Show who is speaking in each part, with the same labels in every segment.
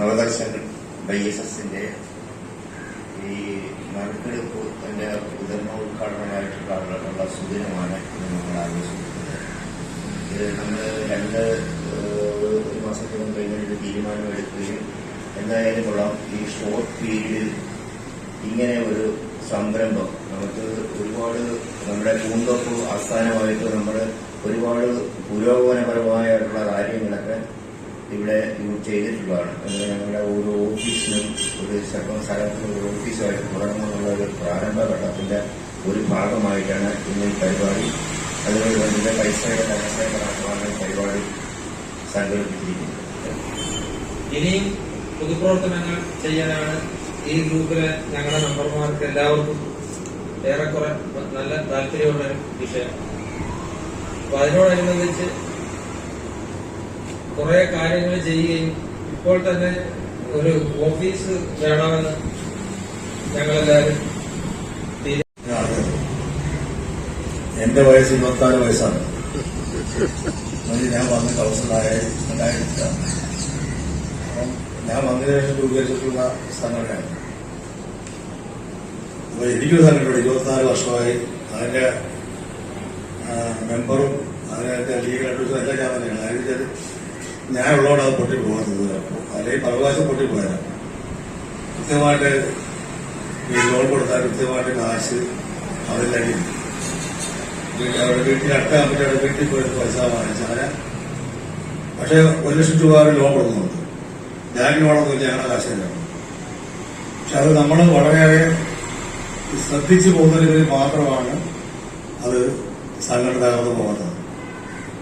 Speaker 1: നവദർശൻ ISSന്റെ ഈ നറുക്കെടുപ്പ് അതിന്റെ വിതരണോദ്ഘാടനമായിട്ടുള്ള സുദിനമാണ് ഇത് നമ്മൾ ആഘോഷിക്കുന്നത്. ഇത് നമ്മൾ ഒരു മാസത്തിനും കഴിഞ്ഞൊരു തീരുമാനമെടുക്കുകയും എന്തായാലും കൊള്ളാം ഈ ഷോർട്ട് പീരീഡിൽ ഇങ്ങനെ ഒരു സംരംഭം നമുക്ക് ഒരുപാട് നമ്മുടെ പൂന്തോപ്പ് ആസ്ഥാനമായിട്ട് നമ്മൾ ഒരുപാട് പുരോഗമനപരമായിട്ടുള്ള കാര്യങ്ങളൊക്കെ ഇവിടെ ചെയ്തിട്ടുള്ളതാണ്. ഞങ്ങളുടെ ഓരോ ഓഫീസിനും ഒരു സ്ഥലത്തിന് ഒരു ഓഫീസുമായിട്ട് തുടങ്ങുമെന്നുള്ള ഒരു പ്രാരംഭഘട്ടത്തിന്റെ ഒരു ഭാഗമായിട്ടാണ് ഇന്ന് ഈ പരിപാടി. അതുപോലെ തന്നെ പൈസയുടെ ധനസേവനമാണ് പരിപാടി സംഘടിപ്പിച്ചിരിക്കുന്നത്.
Speaker 2: ഇനിയും പൊതുപ്രവർത്തനങ്ങൾ ചെയ്യാനാണ് ഈ ഗ്രൂപ്പിലെ ഞങ്ങളുടെ മെമ്പർമാർക്ക് എല്ലാവർക്കും ഏറെക്കുറെ നല്ല താല്പര്യമുള്ള വിഷയം. അപ്പൊ അതിനോടനുബന്ധിച്ച് കുറെ കാര്യങ്ങൾ ചെയ്യുകയും ഇപ്പോൾ തന്നെ ഒരു ഓഫീസ് വേണമെന്ന് ഞങ്ങളെല്ലാവരും
Speaker 3: എന്റെ വയസ്സ് 26 വയസ്സാണ്. ഞാൻ വന്ന് കൗൺസിലറായ അപ്പം ഞാൻ വന്നതിന് ശേഷം രൂപീകരിച്ചിട്ടുള്ള സംഘടനയാണ്. അപ്പൊ എനിക്കൊരു സംഘടനയുണ്ട് 24 വർഷമായി. അതിന്റെ മെമ്പറും അതിനകത്തെ ലീഗൽ അഡ്വൈസറും എല്ലാം ഞാൻ തന്നെയാണ്. അതിന് ഞാനുള്ളതുകൊണ്ട് അത് പൊട്ടിപ്പോകുന്നത്. അല്ലെങ്കിൽ പരവകാശം പൊട്ടിപ്പോയാൽ കൃത്യമായിട്ട് ഈ ലോൺ കൊടുത്താൽ കൃത്യമായിട്ട് കാശ് അതില്ലെങ്കിൽ അവരുടെ വീട്ടിൽ അടുത്ത കമ്പനിയുടെ വീട്ടിൽ പോയിട്ട് പൈസ വാങ്ങിച്ചാല് പക്ഷെ 1 ലക്ഷം രൂപ ലോൺ കൊടുക്കുന്നുണ്ട്. ബാങ്ക് ലോണൊന്നുമില്ല, ഞങ്ങളുടെ കാശില്ല. പക്ഷെ അത് നമ്മൾ വളരെയേറെ ശ്രദ്ധിച്ചു പോകുന്നതിൽ മാത്രമാണ് അത് സംഘടന തകർന്നു പോകുന്നത്.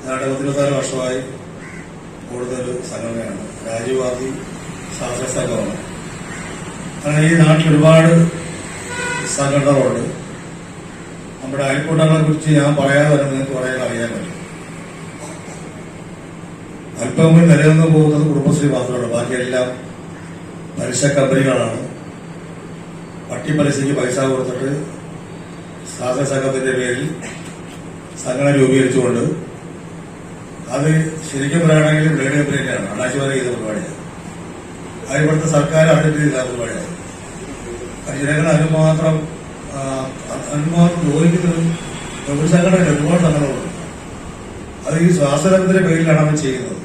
Speaker 3: ഞങ്ങളുടെ 24 വർഷമായി കൂടുതൽ സംഘടനയാണ്. രാജീവ്ഗാന്ധി ശാസ്ത്ര സംഘമാണ്. അങ്ങനെ ഈ നാട്ടിൽ ഒരുപാട് സംഘടനകളുണ്ട്. നമ്മുടെ അയൽക്കൂട്ടങ്ങളെ കുറിച്ച് ഞാൻ പറയാതെ തന്നെ നിങ്ങൾക്ക് പറയാൻ അറിയാൻ പറ്റും. അല്പം കൂടി നിലനിന്ന് പോകുന്നത് കുടുംബശ്രീ മാത്രമാണ്. ബാക്കിയെല്ലാം പലിശ കമ്പനികളാണ്. പലിശയ്ക്ക് പൈസ കൊടുത്തിട്ട് ശാസ്ത്ര സംഘത്തിന്റെ പേരിൽ സംഘടന രൂപീകരിച്ചുകൊണ്ട് അത് ശരിക്കും പറയുകയാണെങ്കിൽ ബ്ലേഡ് കമ്പനിയാണ് അണ്ണാശിവാദം ചെയ്ത പരിപാടിയാണ്. അത് ഇവിടുത്തെ സർക്കാർ അറിഞ്ഞിട്ട് ചെയ്ത പരിപാടിയാണ്. ജനങ്ങൾ അതിനുമാത്രം ജോലിക്കുന്നതും ഒരു സംഘടന ഒരുപാട് സംഘടനകളുണ്ട്. അത് ഈ സ്വാതന്ത്ര്യത്തിന്റെ പേരിലാണ് അവർ ചെയ്യുന്നത്.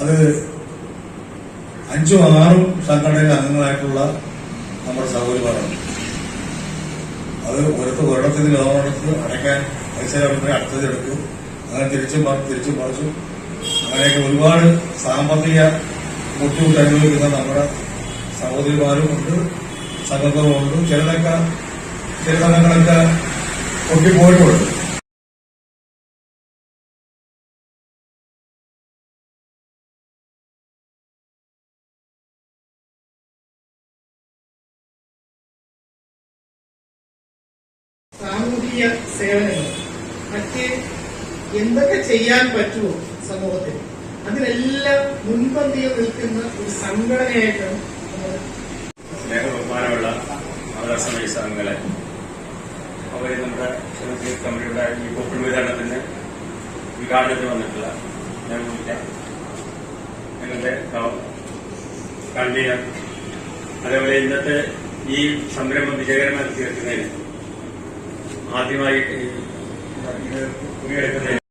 Speaker 3: അത് 5ഉം 6ഉം സംഘടനയിലെ അംഗങ്ങളായിട്ടുള്ള നമ്മുടെ സഹോദരിമാരാണ്. അത് ഒരിടത്തിൽ ലോണെടുത്ത് അടയ്ക്കാൻ പൈസ അടുത്തതെടുക്കും, അങ്ങനെ തിരിച്ചും മറിച്ചും അങ്ങനെയൊക്കെ ഒരുപാട് സാമ്പത്തിക ബുദ്ധിമുട്ട് അനുഭവിക്കുന്ന നമ്മുടെ സഹോദരിമാരും ഉണ്ട്, സംഘങ്ങളുമുണ്ട്. ചില സംഘങ്ങളൊക്കെ പൊട്ടിപ്പോയിട്ടുണ്ട്.
Speaker 4: സാമൂഹിക സേവനങ്ങൾ മറ്റ് എന്തൊക്കെ ചെയ്യാൻ പറ്റുമോ സമൂഹത്തിൽ അതിനെല്ലാം മുൻപന്തിയിൽ നിൽക്കുന്ന ഒരു സംഘടനയായിട്ടാണ്
Speaker 5: സ്നേഹബഹുമാനമുള്ള നവദർശൻ അംഗങ്ങളെ അവർ നമ്മുടെ കമ്പനിയുടെ ഈ കൂപ്പിൾ വിതരണത്തിന് ഉദ്ഘാടനത്തിന് വന്നിട്ടുള്ള ഞങ്ങളുടെ കൺവീനർ, അതേപോലെ ഇന്നത്തെ ഈ സംരംഭം വിജയകരമായി തീർക്കുന്നതിന് ആദ്യമായി ഇത് കുടിയെടുക്കുന്നതിന്